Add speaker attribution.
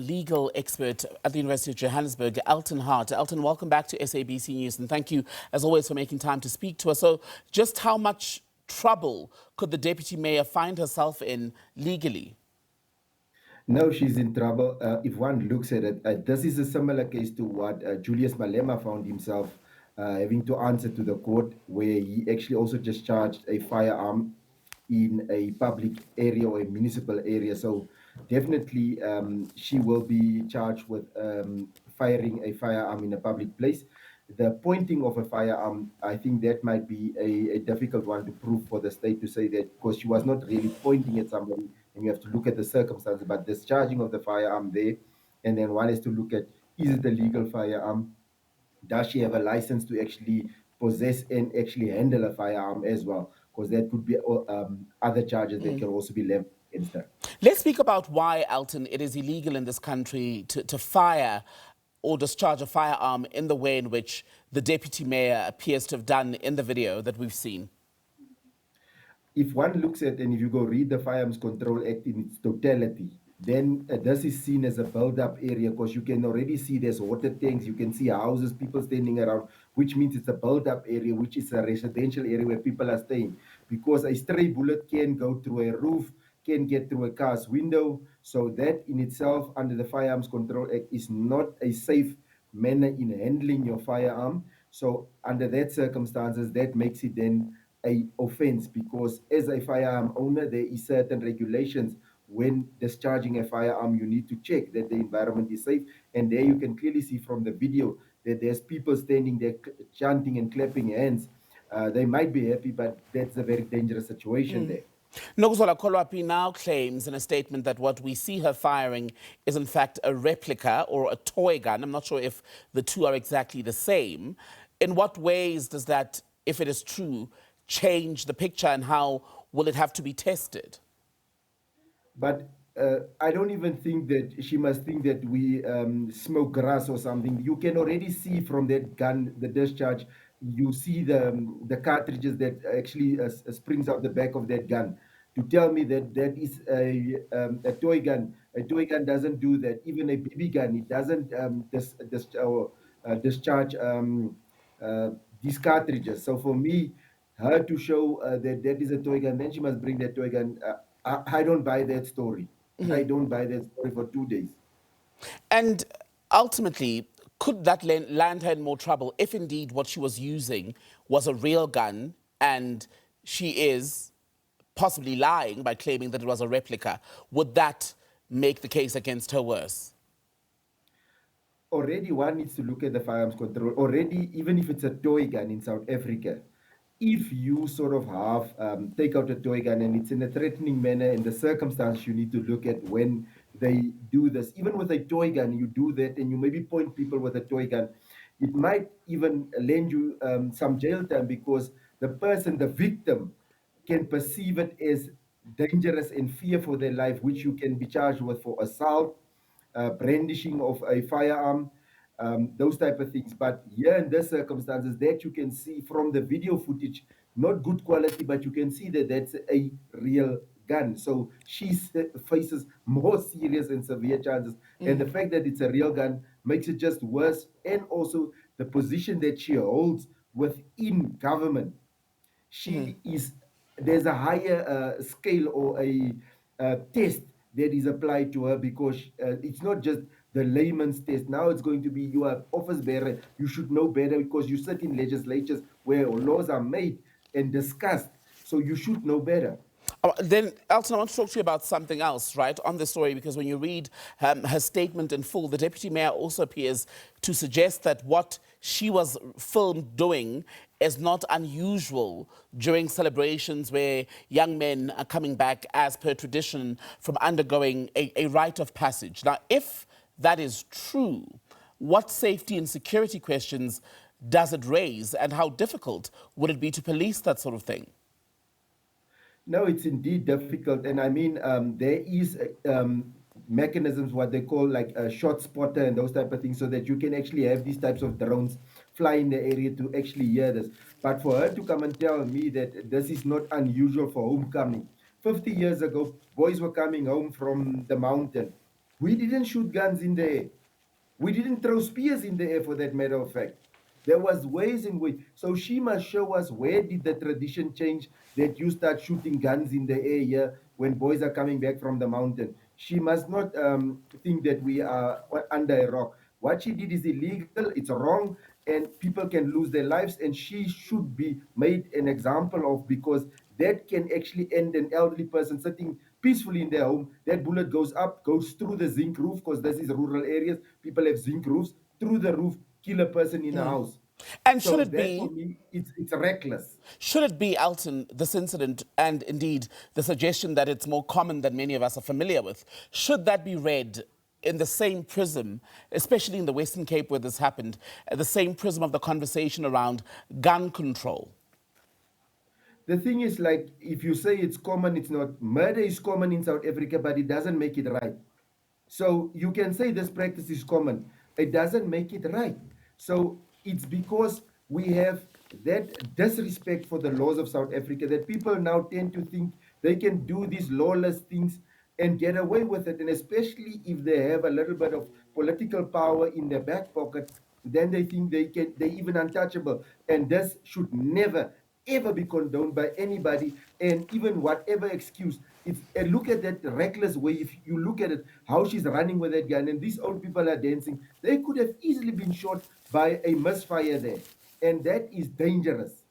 Speaker 1: Legal expert at the University of Johannesburg, Elton Hart. Elton, welcome back to SABC News, and thank you, as always, for making time to speak to us. So just how much trouble could the deputy mayor find herself in legally?
Speaker 2: No, she's in trouble. If one looks at it, this is a similar case to what Julius Malema found himself having to answer to the court, where he actually also just charged a firearm in a public area or a municipal area. So definitely, she will be charged with firing a firearm in a public place. The pointing of a firearm, I think that might be a difficult one to prove for the state to say that, because she was not really pointing at somebody, and you have to look at the circumstances. But discharging of the firearm there, and then one has to look at, is it a legal firearm? Does she have a license to actually possess and actually handle a firearm as well? Because that could be other charges that can also be leveled against her.
Speaker 1: Let's speak about why, Elton, it is illegal in this country to fire or discharge a firearm in the way in which the deputy mayor appears to have done in the video that we've seen.
Speaker 2: If one looks at, and if you go read the Firearms Control Act in its totality, then this is seen as a build-up area, because you can already see there's water tanks, you can see houses, people standing around, which means it's a build-up area, which is a residential area where people are staying. Because a stray bullet can go through a roof, can get through a car's window. So that in itself, under the Firearms Control Act, is not a safe manner in handling your firearm. So under that circumstances, that makes it then a offense, because as a firearm owner, there is certain regulations. When discharging a firearm, you need to check that the environment is safe. And there you can clearly see from the video that there's people standing there chanting and clapping hands. They might be happy, but that's a very dangerous situation there.
Speaker 1: Nokuthula Kolwapi now claims in a statement that what we see her firing is in fact a replica or a toy gun. I'm not sure if the two are exactly the same. In what ways does that, if it is true, change the picture, and how will it have to be tested?
Speaker 2: But I don't even think that she must think that we smoke grass or something. You can already see from that gun, the discharge, you see the cartridges that actually springs out the back of that gun. To tell me that that is a toy gun doesn't do that. Even a BB gun, it doesn't discharge uh, these cartridges. So for me, her to show that that is a toy gun, then she must bring that toy gun. I don't buy that story. I don't buy that story for 2 days.
Speaker 1: And ultimately, could that land her in more trouble if indeed what she was using was a real gun and she is possibly lying by claiming that it was a replica? Would that make the case against her worse?
Speaker 2: Already one needs to look at the firearms control. Already, even if it's a toy gun in South Africa, if you sort of have take out a toy gun and it's in a threatening manner, and the circumstance you need to look at when they do this, even with a toy gun, you do that and you maybe point people with a toy gun, it might even lend you some jail time, because the person, the victim, can perceive it as dangerous and fear for their life, which you can be charged with for assault, brandishing of a firearm, those type of things. But here in this circumstances, that you can see from the video footage, not good quality, but you can see that that's a real gun. So she faces more serious and severe charges. And the fact that it's a real gun makes it just worse. And also the position that she holds within government, she is, there's a higher scale or a test that is applied to her, because it's not just the layman's test. Now it's going to be, you are office bearer, you should know better, because you sit in legislatures where laws are made and discussed, so you should know better.
Speaker 1: Then, Elton, I want to talk to you about something else, right, on this story, because when you read her statement in full, the deputy mayor also appears to suggest that what she was filmed doing is not unusual during celebrations where young men are coming back, as per tradition, from undergoing a rite of passage. Now, if that is true, what safety and security questions does it raise, and how difficult would it be to police that sort of thing?
Speaker 2: No, it's indeed difficult. And I mean, there is mechanisms, what they call like a shot spotter and those type of things, so that you can actually have these types of drones fly in the area to actually hear this. But for her to come and tell me that this is not unusual for homecoming. 50 years ago, boys were coming home from the mountain We didn't shoot guns in the air. We didn't throw spears in the air, for that matter of fact. There was ways in which, so she must show us where did the tradition change that you start shooting guns in the air here when boys are coming back from the mountain. She must not think that we are under a rock. What she did is illegal, it's wrong, and people can lose their lives, and she should be made an example of, because that can actually end an elderly person sitting peacefully in their home. That bullet goes up, goes through the zinc roof, because this is rural areas. People have zinc roofs, through the roof, kill a person in a house.
Speaker 1: And
Speaker 2: So that for me, it's reckless.
Speaker 1: should it be, Elton, this incident, and indeed the suggestion that it's more common than many of us are familiar with, should that be read in the same prism, especially in the Western Cape where this happened, the same prism of the conversation around gun control?
Speaker 2: The thing is, like, if you say it's common, it's not. Murder is common in South Africa, but it doesn't make it right. So you can say this practice is common. It doesn't make it right. So it's because we have that disrespect for the laws of South Africa that people now tend to think they can do these lawless things and get away with it. And especially if they have a little bit of political power in their back pocket, then they think they're even untouchable. And this should never, ever be condoned by anybody, and even whatever excuse. It's, and look at that reckless way. If you look at it, how she's running with that gun, and these old people are dancing, they could have easily been shot by a misfire there, and that is dangerous.